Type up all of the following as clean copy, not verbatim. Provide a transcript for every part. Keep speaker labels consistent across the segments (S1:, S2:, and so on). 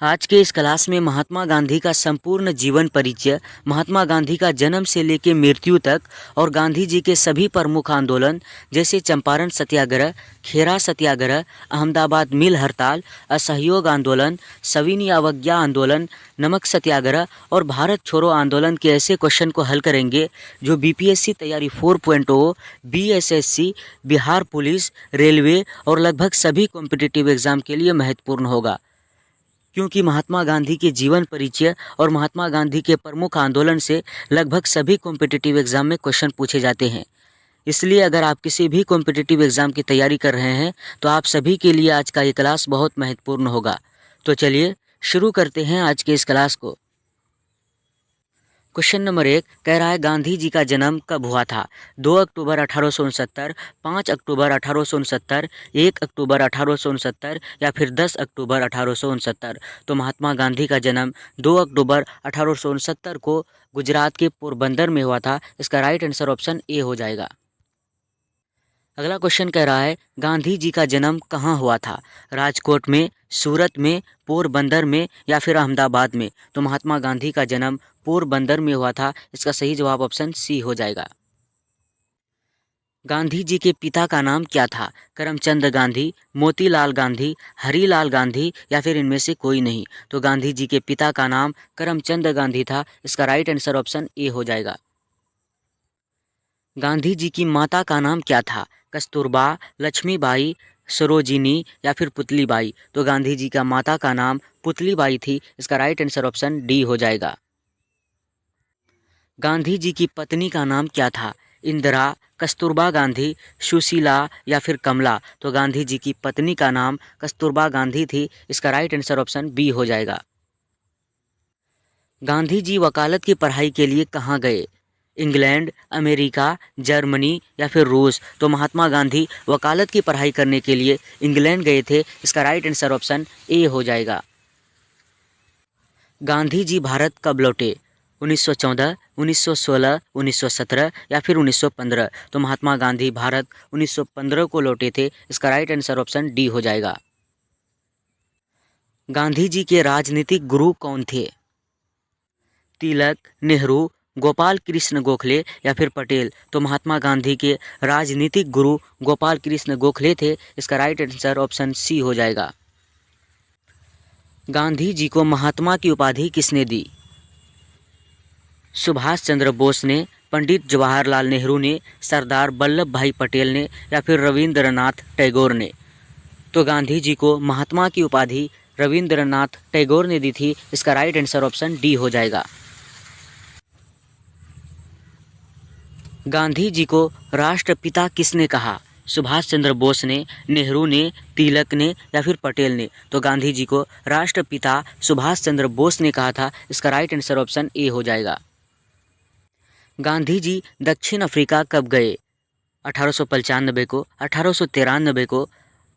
S1: आज के इस क्लास में महात्मा गांधी का संपूर्ण जीवन परिचय, महात्मा गांधी का जन्म से लेकर मृत्यु तक और गांधी जी के सभी प्रमुख आंदोलन जैसे चंपारण सत्याग्रह, खेरा सत्याग्रह, अहमदाबाद मिल हड़ताल, असहयोग आंदोलन, सविनय अवज्ञा आंदोलन, नमक सत्याग्रह और भारत छोड़ो आंदोलन के ऐसे क्वेश्चन को हल करेंगे जो बीपीएससी तैयारी 4.0, बीएसएससी, बिहार पुलिस, रेलवे और लगभग सभी कॉम्पिटिटिव एग्जाम के लिए महत्वपूर्ण होगा। क्योंकि महात्मा गांधी के जीवन परिचय और महात्मा गांधी के प्रमुख आंदोलन से लगभग सभी कॉम्पिटिटिव एग्जाम में क्वेश्चन पूछे जाते हैं। इसलिए अगर आप किसी भी कॉम्पिटिटिव एग्जाम की तैयारी कर रहे हैं तो आप सभी के लिए आज का ये क्लास बहुत महत्वपूर्ण होगा। तो चलिए शुरू करते हैं आज के इस क्लास को। क्वेश्चन नंबर 1 कह रहा है गांधी जी का जन्म कब हुआ था? 2 अक्टूबर 1869, 5 अक्टूबर 1869, 1 अक्टूबर 1869 या फिर 10 अक्टूबर 1869। तो महात्मा गांधी का जन्म 2 अक्टूबर 1869 को गुजरात के पोरबंदर में हुआ था। इसका राइट आंसर ऑप्शन ए हो जाएगा। अगला क्वेश्चन कह रहा है गांधी जी का जन्म कहाँ हुआ था? राजकोट में, सूरत में, पोरबंदर में या फिर अहमदाबाद में? तो महात्मा गांधी का जन्म पोरबंदर में हुआ था। इसका सही जवाब ऑप्शन सी हो जाएगा। गांधी जी के पिता का नाम क्या था? करमचंद गांधी, मोतीलाल गांधी, हरीलाल गांधी या फिर इनमें से कोई नहीं? तो गांधी जी के पिता का नाम करमचंद गांधी था। इसका राइट आंसर ऑप्शन ए हो जाएगा। गांधी जी की माता का नाम क्या था? कस्तूरबा, लक्ष्मीबाई, सरोजिनी या फिर पुतलीबाई? तो गांधी जी का माता का नाम पुतलीबाई थी। इसका राइट आंसर ऑप्शन डी हो जाएगा। गांधी जी की पत्नी का नाम क्या था? इंदिरा, कस्तूरबा गांधी, सुशीला या फिर कमला? तो गांधी जी की पत्नी का नाम कस्तूरबा गांधी थी। इसका राइट आंसर ऑप्शन बी हो जाएगा। गांधी जी वकालत की पढ़ाई के लिए कहाँ गए? इंग्लैंड, अमेरिका, जर्मनी या फिर रूस? तो महात्मा गांधी वकालत की पढ़ाई करने के लिए इंग्लैंड गए थे। इसका राइट आंसर ऑप्शन ए हो जाएगा। गांधी जी भारत कब लौटे? 1914, 1916, 1917 या फिर 1915? तो महात्मा गांधी भारत 1915 को लौटे थे। इसका राइट आंसर ऑप्शन डी हो जाएगा। गांधी जी के राजनीतिक गुरु कौन थे? तिलक, नेहरू, गोपाल कृष्ण गोखले या फिर पटेल? तो महात्मा गांधी के राजनीतिक गुरु गोपाल कृष्ण गोखले थे। इसका राइट आंसर ऑप्शन सी हो जाएगा। गांधी जी को महात्मा की उपाधि किसने दी? सुभाष चंद्र बोस ने, पंडित जवाहरलाल नेहरू ने, सरदार वल्लभ भाई पटेल ने या फिर रविंद्रनाथ टैगोर ने? तो गांधी जी को महात्मा की उपाधि रविंद्रनाथ टैगोर ने दी थी। इसका राइट आंसर ऑप्शन डी हो जाएगा। गांधी जी को राष्ट्रपिता किसने कहा? सुभाष चंद्र बोस ने, नेहरू ने, तिलक ने या फिर पटेल ने? तो गांधी जी को राष्ट्रपिता सुभाष चंद्र बोस ने कहा था। इसका राइट आंसर ऑप्शन ए हो जाएगा। गांधी जी दक्षिण अफ्रीका कब गए? 1895 को, 1893 को,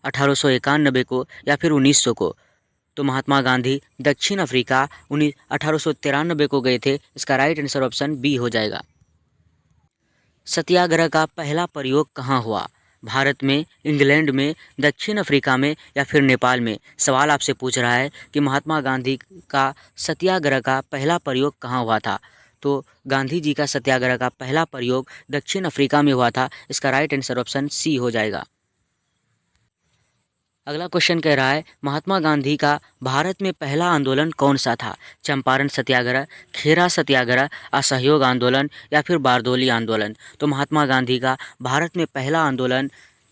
S1: 1891 को या फिर 1900 को? तो महात्मा गांधी दक्षिण अफ्रीका 1893 को गए थे। इसका राइट आंसर ऑप्शन बी हो जाएगा। सत्याग्रह का पहला प्रयोग कहाँ हुआ? भारत में, इंग्लैंड में, दक्षिण अफ्रीका में या फिर नेपाल में? सवाल आपसे पूछ रहा है कि महात्मा गांधी का सत्याग्रह का पहला प्रयोग कहाँ हुआ था? तो गांधी जी का सत्याग्रह का पहला प्रयोग दक्षिण अफ्रीका में हुआ था। इसका राइट आंसर ऑप्शन सी हो जाएगा। अगला क्वेश्चन कह रहा है महात्मा गांधी का भारत में पहला आंदोलन कौन सा था? चंपारण सत्याग्रह, खेरा सत्याग्रह, असहयोग आंदोलन या फिर बारदोली आंदोलन? तो महात्मा गांधी का भारत में पहला आंदोलन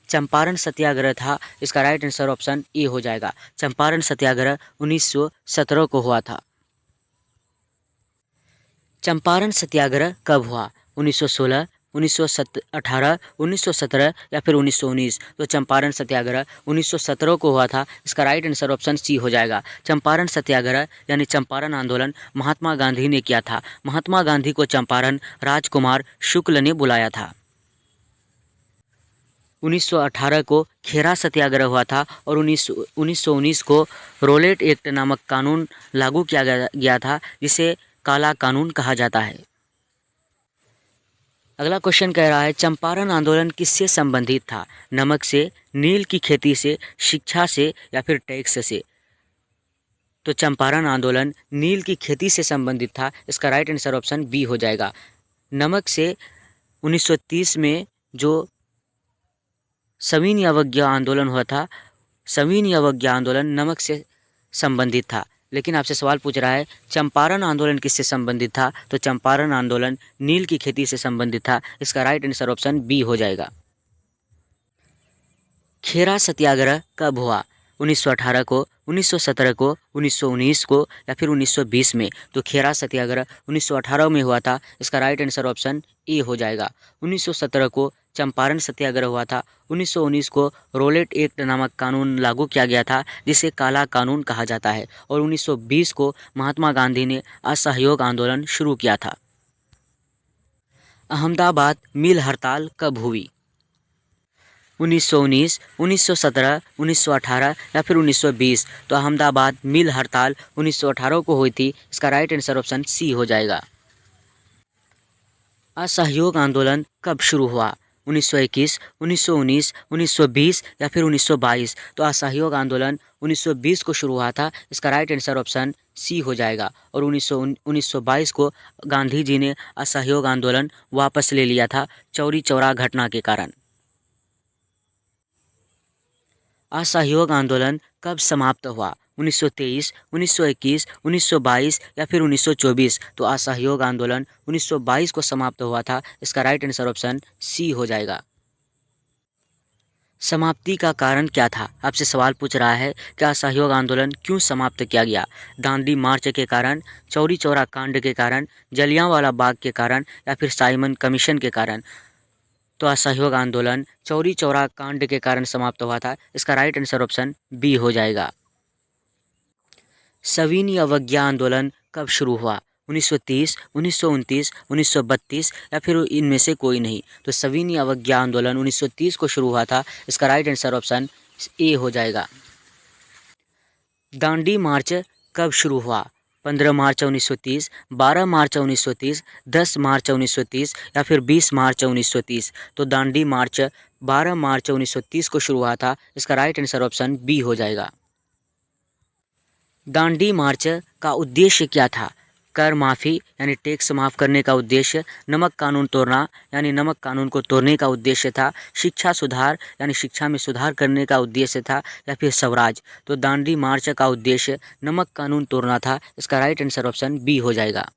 S1: चंपारण सत्याग्रह था। इसका राइट आंसर ऑप्शन ए हो जाएगा। चंपारण सत्याग्रह 1917 को हुआ था। चंपारण सत्याग्रह कब हुआ? 1916, 1918, 1917 या फिर 1919? तो चंपारण सत्याग्रह 1917 को हुआ था। इसका राइट आंसर ऑप्शन सी हो जाएगा। चंपारण सत्याग्रह यानी चंपारण आंदोलन महात्मा गांधी ने किया था। महात्मा गांधी को चंपारण राजकुमार शुक्ल ने बुलाया था। 1918 को खेरा सत्याग्रह हुआ था और 1919 को रोलेट एक्ट नामक कानून लागू किया गया था, जिसे काला कानून कहा जाता है। अगला क्वेश्चन कह रहा है चंपारण आंदोलन किससे संबंधित था? नमक से, नील की खेती से, शिक्षा से या फिर टैक्स से? तो चंपारण आंदोलन नील की खेती से संबंधित था। इसका राइट आंसर ऑप्शन बी हो जाएगा। नमक से 1930 में जो सविनय अवज्ञा आंदोलन हुआ था, सविनय अवज्ञा आंदोलन नमक से संबंधित था। लेकिन आपसे सवाल पूछ रहा है चंपारण आंदोलन किससे संबंधित था, तो चंपारण आंदोलन नील की खेती से संबंधित था। इसका राइट आंसर ऑप्शन बी हो जाएगा। खेरा सत्याग्रह कब हुआ? 1918 को, 1917 को, 1919 को या फिर 1920 में? तो खेरा सत्याग्रह 1918 में हुआ था। इसका राइट आंसर ऑप्शन ए हो जाएगा। 1917 को चंपारण सत्याग्रह हुआ था। 1919 को रोलेट एक्ट नामक कानून लागू किया गया था, जिसे काला कानून कहा जाता है। और 1920 को महात्मा गांधी ने असहयोग आंदोलन शुरू किया था। अहमदाबाद मिल हड़ताल कब हुई? 1919, 1917, 1918 या फिर 1920? तो अहमदाबाद मिल हड़ताल 1918 को हुई थी। इसका राइट आंसर ऑप्शन सी हो जाएगा। असहयोग आंदोलन कब शुरू हुआ? 1921, 1919, 1920 या फिर 1922? तो असहयोग आंदोलन 1920 को शुरू हुआ था। इसका राइट आंसर ऑप्शन सी हो जाएगा। और 1922 को गांधी जी ने असहयोग आंदोलन वापस ले लिया था चौरी चौरा घटना के कारण। असहयोग आंदोलन कब समाप्त हुआ? 1923, 1921, 1922 या फिर 1924? तो असहयोग आंदोलन 1922 को समाप्त हुआ था। इसका राइट आंसर ऑप्शन सी हो जाएगा। समाप्ति का कारण क्या था? आपसे सवाल पूछ रहा है कि असहयोग आंदोलन क्यों समाप्त किया गया? दांडी मार्च के कारण, चौरी चौरा कांड के कारण, जलियांवाला बाग के कारण या फिर साइमन कमीशन के कारण? तो असहयोग आंदोलन चौरी चौरा कांड के कारण समाप्त हुआ था। इसका राइट आंसर ऑप्शन बी हो जाएगा। सविनय अवज्ञा आंदोलन कब शुरू हुआ? 1930, 1929, 1932 या फिर इनमें से कोई नहीं? तो सविनय अवज्ञा आंदोलन 1930 को शुरू हुआ था। इसका राइट आंसर ऑप्शन ए हो जाएगा। दांडी मार्च कब शुरू हुआ? 15 मार्च 1930, 12 मार्च 1930, 10 मार्च 1930 या फिर 20 मार्च 1930? तो दांडी मार्च 12 मार्च 1930 को शुरू हुआ था। इसका राइट आंसर ऑप्शन बी हो जाएगा। दांडी मार्च का उद्देश्य क्या था? कर माफ़ी यानी टैक्स माफ़ करने का उद्देश्य, नमक कानून तोड़ना यानी नमक कानून को तोड़ने का उद्देश्य था, शिक्षा सुधार यानी शिक्षा में सुधार करने का उद्देश्य था, या फिर स्वराज? तो दांडी मार्च का उद्देश्य नमक कानून तोड़ना था। इसका राइट आंसर ऑप्शन बी हो जाएगा।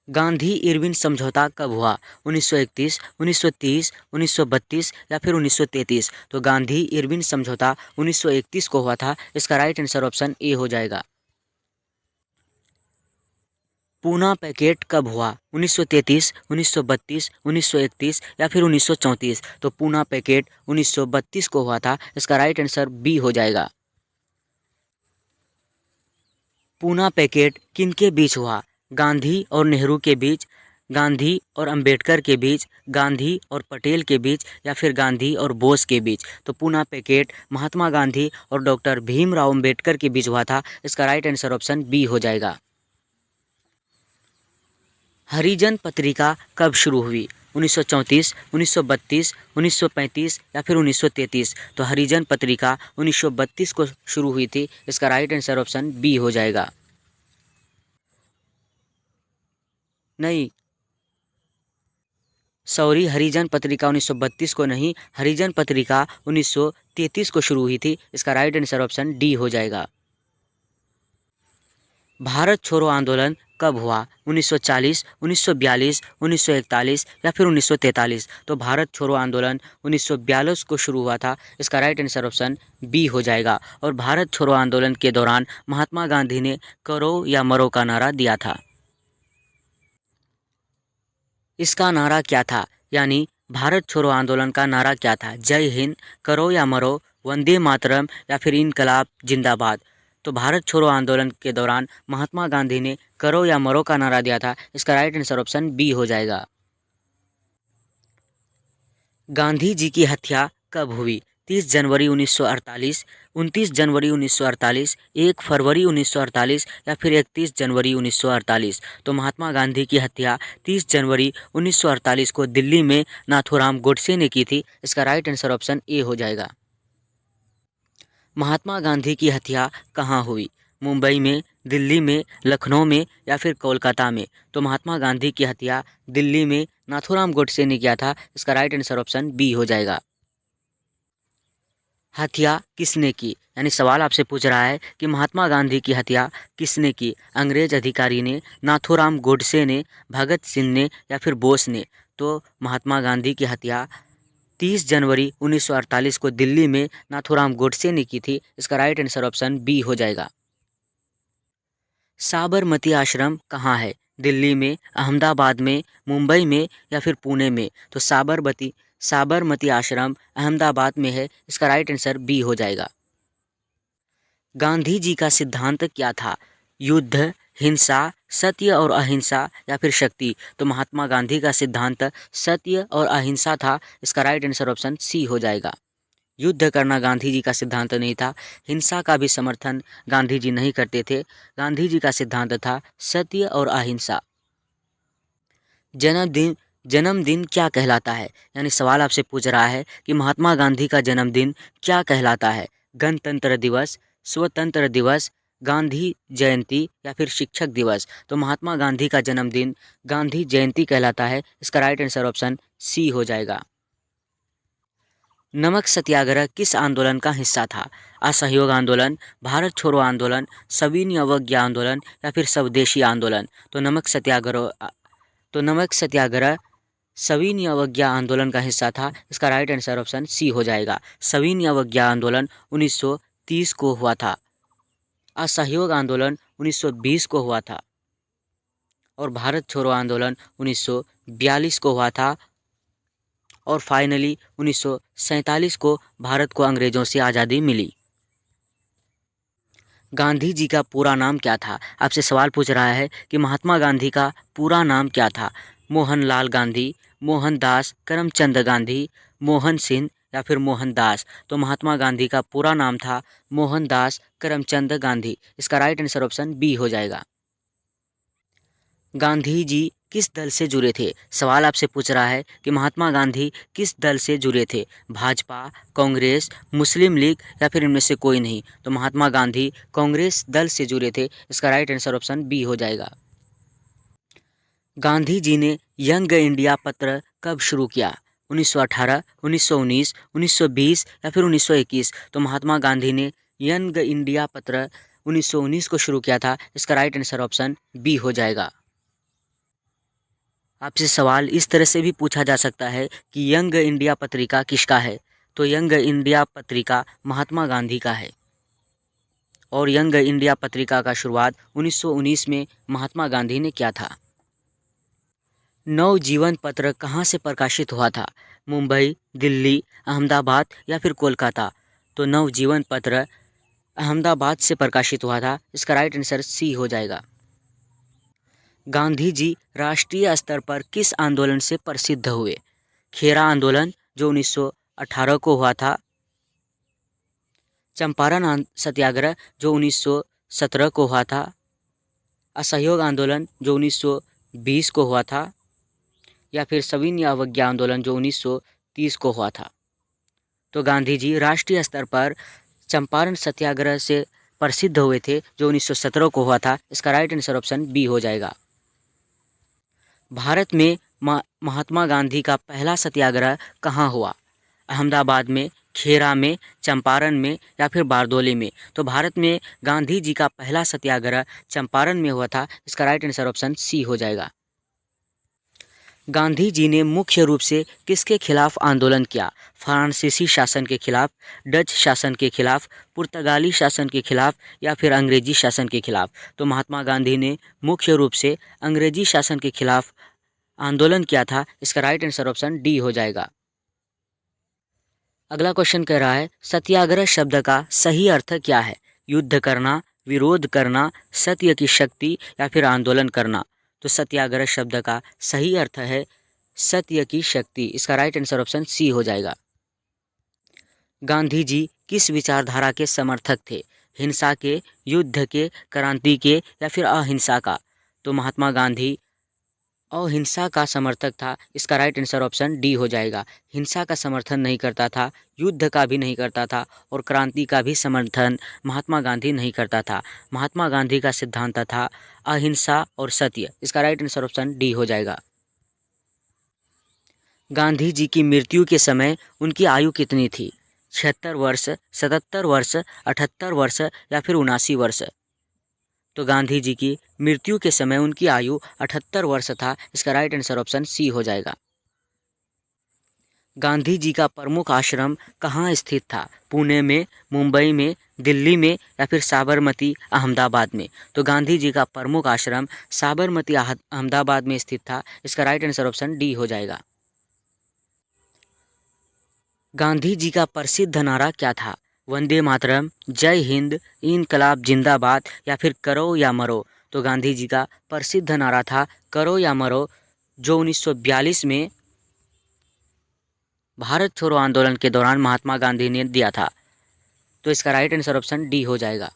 S1: गांधी इरविन समझौता कब हुआ? 1931, 1930, 1932 या फिर 1933? तो गांधी इरविन समझौता 1931 को हुआ था। इसका राइट आंसर ऑप्शन ए हो जाएगा। पूना पैकेट कब हुआ? 1933, 1932, 1931 या फिर 1934? तो पूना पैकेट 1932 को हुआ था। इसका राइट आंसर बी हो जाएगा। पूना पैकेट किनके बीच हुआ? गांधी और नेहरू के बीच, गांधी और अंबेडकर के बीच, गांधी और पटेल के बीच या फिर गांधी और बोस के बीच? तो पूना पैकेट महात्मा गांधी और डॉक्टर भीमराव अंबेडकर के बीच हुआ था। इसका राइट आंसर ऑप्शन बी हो जाएगा। हरिजन पत्रिका कब शुरू हुई? 1934, 1932, 1935 या फिर 1933? तो हरिजन पत्रिका 1932 को शुरू हुई थी। इसका राइट आंसर ऑप्शन बी हो जाएगा। नहीं, सॉरी, हरिजन पत्रिका 1932 को नहीं, हरिजन पत्रिका 1933 को शुरू हुई थी। इसका राइट आंसर ऑप्शन डी हो जाएगा। भारत छोड़ो आंदोलन कब हुआ? 1940, 1942, 1941 या फिर 1943? तो भारत छोड़ो आंदोलन 1942 को शुरू हुआ था। इसका राइट आंसर ऑप्शन बी हो जाएगा। और भारत छोड़ो आंदोलन के दौरान महात्मा गांधी ने करो या मरो का नारा दिया था। इसका नारा क्या था? यानी भारत छोड़ो आंदोलन का नारा क्या था? जय हिंद, करो या मरो, वंदे मातरम या फिर इनकलाब जिंदाबाद? तो भारत छोड़ो आंदोलन के दौरान महात्मा गांधी ने करो या मरो का नारा दिया था। इसका राइट आंसर ऑप्शन बी हो जाएगा। गांधी जी की हत्या कब हुई? 30 जनवरी 1948, 29 जनवरी 1948, 1 फरवरी 1948 या फिर 31 जनवरी 1948? तो महात्मा गांधी की हत्या 30 जनवरी 1948 को दिल्ली में नाथूराम गोडसे ने की थी। इसका राइट आंसर ऑप्शन ए हो जाएगा। महात्मा गांधी की हत्या कहाँ हुई? मुंबई में, दिल्ली में, लखनऊ में या फिर कोलकाता में? तो महात्मा गांधी की हत्या दिल्ली में नाथूराम गोडसे ने किया था। इसका राइट आंसर ऑप्शन बी हो जाएगा। हत्या किसने की? यानी सवाल आपसे पूछ रहा है कि महात्मा गांधी की हत्या किसने की? अंग्रेज अधिकारी ने, नाथूराम गोडसे ने, भगत सिंह ने या फिर बोस ने? तो महात्मा गांधी की हत्या 30 जनवरी 1948 को दिल्ली में नाथूराम गोडसे ने की थी। इसका राइट आंसर ऑप्शन बी हो जाएगा। साबरमती आश्रम कहाँ है? दिल्ली में, अहमदाबाद में, मुंबई में या फिर पुणे में? तो साबरमती आश्रम अहमदाबाद में है। इसका राइट आंसर बी हो जाएगा। गांधी जी का सिद्धांत क्या था? युद्ध, हिंसा, सत्य और अहिंसा या फिर शक्ति? तो महात्मा गांधी का सिद्धांत सत्य और अहिंसा था। इसका राइट आंसर ऑप्शन सी हो जाएगा। युद्ध करना गांधी जी का सिद्धांत नहीं था। हिंसा का भी समर्थन गांधी जी नहीं करते थे। गांधी जी का सिद्धांत था सत्य और अहिंसा। जन्मदिन जन्मदिन क्या कहलाता है? यानी सवाल आपसे पूछ रहा है कि महात्मा गांधी का जन्मदिन क्या कहलाता है? गणतंत्र दिवस, स्वतंत्र दिवस, गांधी जयंती या फिर शिक्षक दिवस? तो महात्मा गांधी का जन्मदिन गांधी जयंती कहलाता है। इसका राइट आंसर ऑप्शन सी हो जाएगा। नमक सत्याग्रह किस आंदोलन का हिस्सा था? असहयोग आंदोलन, भारत छोड़ो आंदोलन, सविनय अवज्ञा आंदोलन या फिर स्वदेशी आंदोलन? तो नमक सत्याग्रह सविनय अवज्ञा आंदोलन का हिस्सा था। इसका राइट आंसर ऑप्शन सी हो जाएगा। सविनय अवज्ञा आंदोलन 1930 को हुआ था। असहयोग आंदोलन 1920 को हुआ था और भारत छोड़ो आंदोलन 1942 को हुआ था और फाइनली 1947 को भारत को अंग्रेजों से आज़ादी मिली। गांधी जी का पूरा नाम क्या था? आपसे सवाल पूछ रहा है कि महात्मा गांधी का पूरा नाम क्या था? मोहनलाल गांधी, मोहनदास करमचंद गांधी, मोहन सिंह या फिर मोहनदास? तो महात्मा गांधी का पूरा नाम था मोहनदास करमचंद गांधी। इसका राइट आंसर ऑप्शन बी हो जाएगा। गांधी जी किस दल से जुड़े थे? सवाल आपसे पूछ रहा है कि महात्मा गांधी किस दल से जुड़े थे? भाजपा, कांग्रेस, मुस्लिम लीग या फिर इनमें से कोई नहीं? तो महात्मा गांधी कांग्रेस दल से जुड़े थे। इसका राइट आंसर ऑप्शन बी हो जाएगा। गांधी जी ने यंग इंडिया पत्र कब शुरू किया? 1918, 1919, 1920 या फिर 1921? तो महात्मा गांधी ने यंग इंडिया पत्र 1919 को शुरू किया था। इसका राइट आंसर ऑप्शन बी हो जाएगा। आपसे सवाल इस तरह से भी पूछा जा सकता है कि यंग इंडिया पत्रिका किसका है? तो यंग इंडिया पत्रिका महात्मा गांधी का है और यंग इंडिया पत्रिका का शुरुआत 1919 में महात्मा गांधी ने किया था। नवजीवन पत्र कहाँ से प्रकाशित हुआ था? मुंबई, दिल्ली, अहमदाबाद या फिर कोलकाता? तो नवजीवन पत्र अहमदाबाद से प्रकाशित हुआ था। इसका राइट आंसर सी हो जाएगा। गांधी जी राष्ट्रीय स्तर पर किस आंदोलन से प्रसिद्ध हुए? खेरा आंदोलन जो 1918 को हुआ था, चंपारण सत्याग्रह जो 1917 को हुआ था, असहयोग आंदोलन जो 1920 को हुआ था या फिर सविनय अवज्ञा आंदोलन जो 1930 को हुआ था? तो गांधी जी राष्ट्रीय स्तर पर चंपारण सत्याग्रह से प्रसिद्ध हुए थे जो 1917 को हुआ था। इसका राइट आंसर ऑप्शन बी हो जाएगा। भारत में महात्मा गांधी का पहला सत्याग्रह कहाँ हुआ? अहमदाबाद में, खेरा में, चंपारण में या फिर बारदोली में? तो भारत में गांधी जी का पहला सत्याग्रह चंपारण में हुआ था। इसका राइट आंसर ऑप्शन सी हो जाएगा। गांधी जी ने मुख्य रूप से किसके खिलाफ आंदोलन किया? फ्रांसीसी शासन के खिलाफ, डच शासन के खिलाफ, पुर्तगाली शासन के खिलाफ या फिर अंग्रेजी शासन के खिलाफ? तो महात्मा गांधी ने मुख्य रूप से अंग्रेजी शासन के खिलाफ आंदोलन किया था। इसका राइट आंसर ऑप्शन डी हो जाएगा। अगला क्वेश्चन कह रहा है सत्याग्रह शब्द का सही अर्थ क्या है? युद्ध करना, विरोध करना, सत्य की शक्ति या फिर आंदोलन करना? तो सत्याग्रह शब्द का सही अर्थ है सत्य की शक्ति। इसका राइट आंसर ऑप्शन सी हो जाएगा। गांधी जी किस विचारधारा के समर्थक थे? हिंसा के, युद्ध के, क्रांति के या फिर अहिंसा का? तो महात्मा गांधी अहिंसा का समर्थक था। इसका राइट आंसर ऑप्शन डी हो जाएगा। हिंसा का समर्थन नहीं करता था, युद्ध का भी नहीं करता था और क्रांति का भी समर्थन महात्मा गांधी नहीं करता था। महात्मा गांधी का सिद्धांत था अहिंसा और सत्य। इसका राइट आंसर ऑप्शन डी हो जाएगा। गांधी जी की मृत्यु के समय उनकी आयु कितनी थी? 76 वर्ष, 77 वर्ष, 78 वर्ष या फिर 79 वर्ष? तो गांधी जी की मृत्यु के समय उनकी आयु 78 वर्ष था। इसका राइट आंसर ऑप्शन सी हो जाएगा। गांधी जी का प्रमुख आश्रम कहाँ स्थित था? पुणे में, मुंबई में, दिल्ली में या फिर साबरमती अहमदाबाद में? तो गांधी जी का प्रमुख आश्रम साबरमती अहमदाबाद में स्थित था। इसका राइट आंसर ऑप्शन डी हो जाएगा। गांधी जी का प्रसिद्ध नारा क्या था? वंदे मातरम, जय हिंद, इनकलाब जिंदाबाद या फिर करो या मरो? तो गांधी जी का प्रसिद्ध नारा था करो या मरो, जो 1942 में भारत छोड़ो आंदोलन के दौरान महात्मा गांधी ने दिया था। तो इसका राइट आंसर ऑप्शन डी हो जाएगा।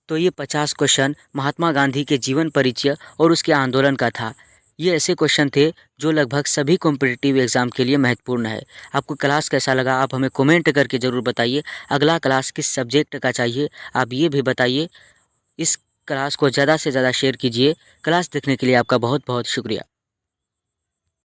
S1: तो ये 50 क्वेश्चन महात्मा गांधी के जीवन परिचय और उसके आंदोलन का था। ये ऐसे क्वेश्चन थे जो लगभग सभी कॉम्पिटिटिव एग्जाम के लिए महत्वपूर्ण है। आपको क्लास कैसा लगा आप हमें कमेंट करके ज़रूर बताइए। अगला क्लास किस सब्जेक्ट का चाहिए आप ये भी बताइए। इस क्लास को ज़्यादा से ज़्यादा शेयर कीजिए। क्लास देखने के लिए आपका बहुत बहुत शुक्रिया।